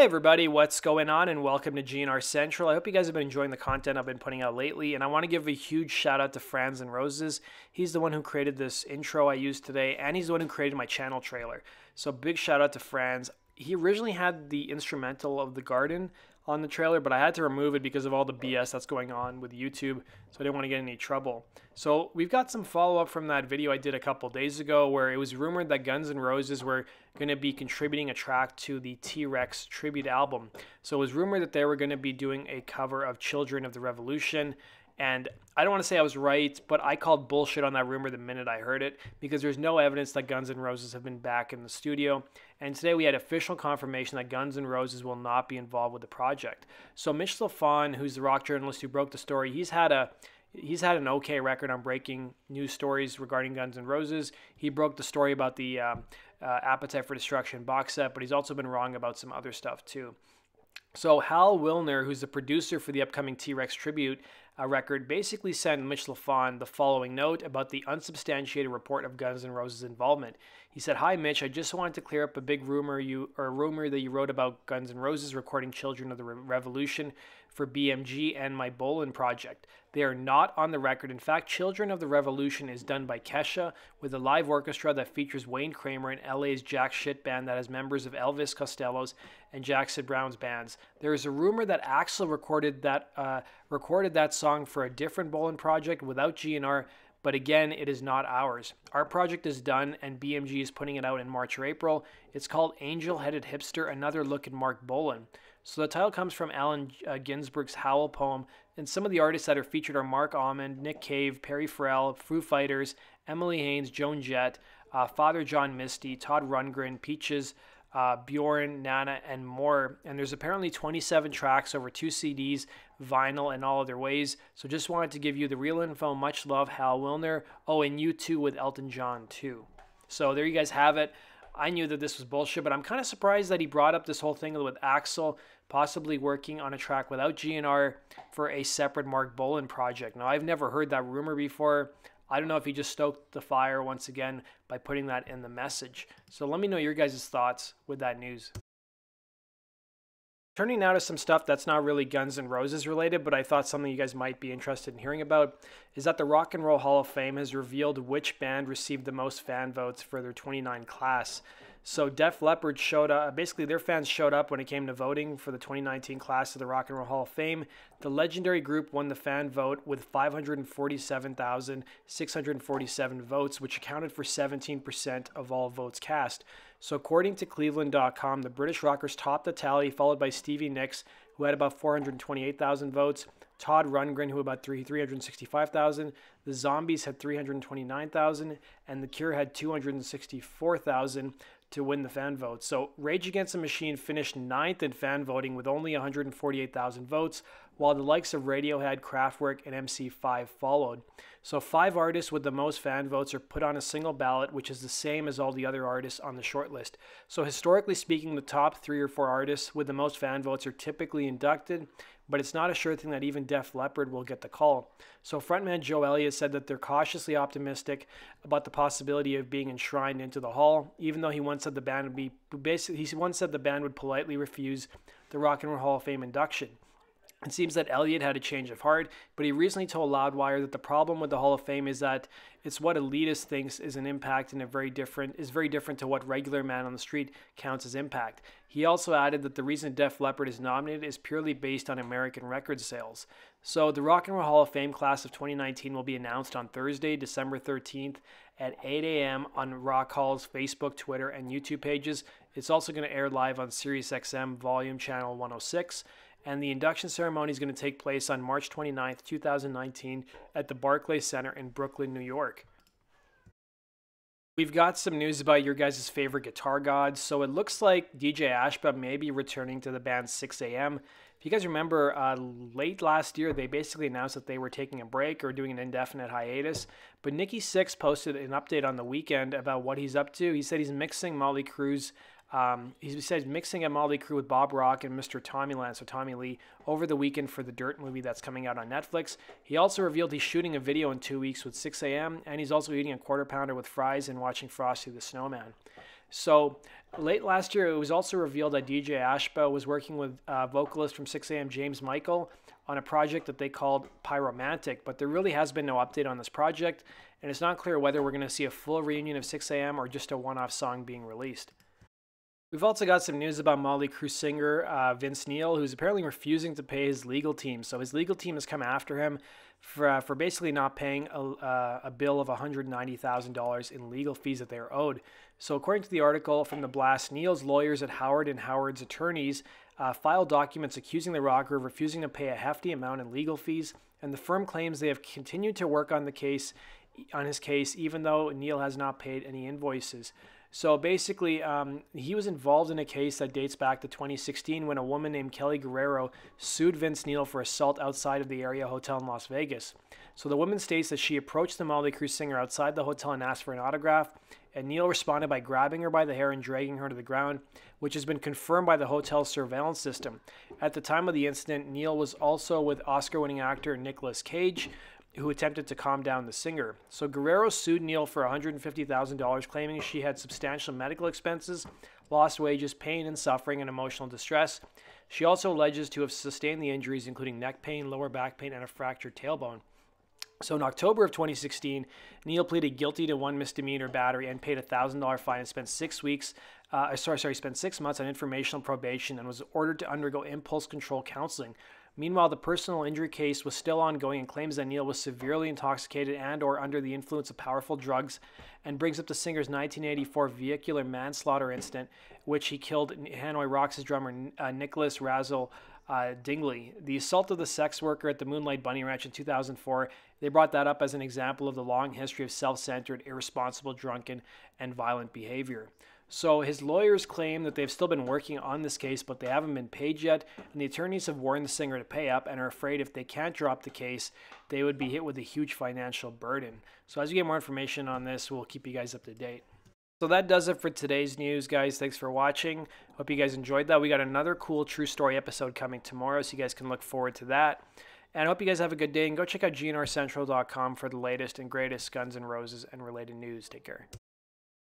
Hey everybody, what's going on, and welcome to GNR Central. I hope you guys have been enjoying the content I've been putting out lately, and I want to give a huge shout out to Franz and Roses. He's the one who created this intro I used today, and he's the one who created my channel trailer. So big shout out to Franz. He originally had the instrumental of the garden on the trailer, but I had to remove it because of all the BS that's going on with YouTube, so I didn't want to get in any trouble. So we've got some follow-up from that video I did a couple days ago where it was rumored that Guns N' Roses were going to be contributing a track to the T-Rex tribute album. So it was rumored that they were going to be doing a cover of Children of the Revolution. And I don't want to say I was right, but I called bullshit on that rumor the minute I heard it because there's no evidence that Guns N' Roses have been back in the studio. And today we had official confirmation that Guns N' Roses will not be involved with the project. So Mitch Lafon, who's the rock journalist who broke the story, he's had an okay record on breaking news stories regarding Guns N' Roses. He broke the story about the Appetite for Destruction box set, but he's also been wrong about some other stuff too. So Hal Wilner, who's the producer for the upcoming T-Rex tribute record, basically sent Mitch Lafon the following note about the unsubstantiated report of Guns N' Roses' involvement. He said, "Hi Mitch, I just wanted to clear up a big rumor that you wrote about Guns N' Roses recording Children of the Revolution for BMG and my Bolin project. They are not on the record. In fact, Children of the Revolution is done by Kesha with a live orchestra that features Wayne Kramer and LA's Jack Shit band that has members of Elvis Costello's and Jackson Brown's bands. There is a rumor that Axl recorded that song for a different Bolin project without GNR, but again, it is not ours. Our project is done and BMG is putting it out in March or April. It's called Angel-Headed Hipster, Another Look at Mark Bolan." So the title comes from Allen Ginsberg's Howl poem, and some of the artists that are featured are Mark Almond, Nick Cave, Perry Farrell, Foo Fighters, Emily Haynes, Joan Jett, Father John Misty, Todd Rundgren, Peaches, Bjorn, Nana, and more. And there's apparently 27 tracks over 2 CDs, vinyl, and all other ways. So just wanted to give you the real info. Much love, Hal Wilner. Oh, and U2 with Elton John too. So there you guys have it. I knew that this was bullshit, but I'm kind of surprised that he brought up this whole thing with Axl possibly working on a track without GNR for a separate Mark Bolan project. Now, I've never heard that rumor before. I don't know if he just stoked the fire once again by putting that in the message. So let me know your guys' thoughts with that news. Turning now to some stuff that's not really Guns N' Roses related, but I thought something you guys might be interested in hearing about, is that the Rock and Roll Hall of Fame has revealed which band received the most fan votes for their 29 class. So Def Leppard showed up, basically their fans showed up when it came to voting for the 2019 class of the Rock and Roll Hall of Fame. The legendary group won the fan vote with 547,647 votes, which accounted for 17% of all votes cast. So according to Cleveland.com, the British Rockers topped the tally, followed by Stevie Nicks, who had about 428,000 votes, Todd Rundgren, who had about 365,000, the Zombies had 329,000, and the Cure had 264,000 to win the fan vote. So Rage Against the Machine finished 9th in fan voting with only 148,000 votes, while the likes of Radiohead, Kraftwerk, and MC5 followed. So 5 artists with the most fan votes are put on a single ballot, which is the same as all the other artists on the shortlist. So historically speaking, the top 3 or 4 artists with the most fan votes are typically inducted, but it's not a sure thing that even Def Leppard will get the call. So frontman Joe Elliott said that they're cautiously optimistic about the possibility of being enshrined into the hall, even though he once said the band would politely refuse the Rock and Roll Hall of Fame induction. It seems that Elliott had a change of heart, but he recently told Loudwire that the problem with the Hall of Fame is that it's what elitist thinks is an impact and very different to what regular man on the street counts as impact. He also added that the reason Def Leppard is nominated is purely based on American record sales. So the Rock and Roll Hall of Fame class of 2019 will be announced on Thursday, December 13th at 8 a.m. on Rock Hall's Facebook, Twitter, and YouTube pages. It's also going to air live on SiriusXM Volume Channel 106. And the induction ceremony is going to take place on March 29th, 2019 at the Barclays Center in Brooklyn, New York. We've got some news about your guys' favorite guitar gods. So it looks like DJ Ashba may be returning to the band SixxAM. If you guys remember, late last year, they basically announced that they were taking a break or doing an indefinite hiatus. But Nikki Sixx posted an update on the weekend about what he's up to. He said he's mixing Motley Crue's he says mixing a Motley Crue with Bob Rock and Mr. Tommy Lance or Tommy Lee over the weekend for the Dirt movie that's coming out on Netflix. He also revealed he's shooting a video in 2 weeks with SixxAM, and he's also eating a quarter pounder with fries and watching Frosty the Snowman. So late last year, it was also revealed that DJ Ashba was working with vocalist from SixxAM James Michael on a project that they called Pyromantic, but there really has been no update on this project, and it's not clear whether we're going to see a full reunion of SixxAM or just a one-off song being released. We've also got some news about Mötley Crüe singer Vince Neil, who's apparently refusing to pay his legal team. So his legal team has come after him for basically not paying a bill of $190,000 in legal fees that they are owed. So according to the article from The Blast, Neil's lawyers at Howard and Howard's attorneys filed documents accusing the rocker of refusing to pay a hefty amount in legal fees, and the firm claims they have continued to work on his case even though Neil has not paid any invoices. So basically, he was involved in a case that dates back to 2016 when a woman named Kelly Guerrero sued Vince Neil for assault outside of the area hotel in Las Vegas. So the woman states that she approached the Mötley Crüe singer outside the hotel and asked for an autograph, and Neil responded by grabbing her by the hair and dragging her to the ground, which has been confirmed by the hotel's surveillance system. At the time of the incident, Neil was also with Oscar-winning actor Nicolas Cage, who attempted to calm down the singer. So Guerrero sued Neil for $150,000, claiming she had substantial medical expenses, lost wages, pain and suffering, and emotional distress. She also alleges to have sustained the injuries, including neck pain, lower back pain, and a fractured tailbone. So in October of 2016, Neil pleaded guilty to one misdemeanor battery and paid a $1,000 fine and spent 6 months on informational probation and was ordered to undergo impulse control counseling. Meanwhile, the personal injury case was still ongoing and claims that Neil was severely intoxicated and or under the influence of powerful drugs, and brings up the singer's 1984 vehicular manslaughter incident, which he killed Hanoi Rocks' drummer Nicholas Razzle Dingley. The assault of the sex worker at the Moonlight Bunny Ranch in 2004, they brought that up as an example of the long history of self-centered, irresponsible, drunken, and violent behavior. So his lawyers claim that they've still been working on this case, but they haven't been paid yet, and the attorneys have warned the singer to pay up and are afraid if they can't drop the case, they would be hit with a huge financial burden. So as you get more information on this, we'll keep you guys up to date. So that does it for today's news, guys. Thanks for watching. Hope you guys enjoyed that. We got another cool true story episode coming tomorrow, so you guys can look forward to that. And I hope you guys have a good day, and go check out GNRcentral.com for the latest and greatest Guns N' Roses and related news. Take care.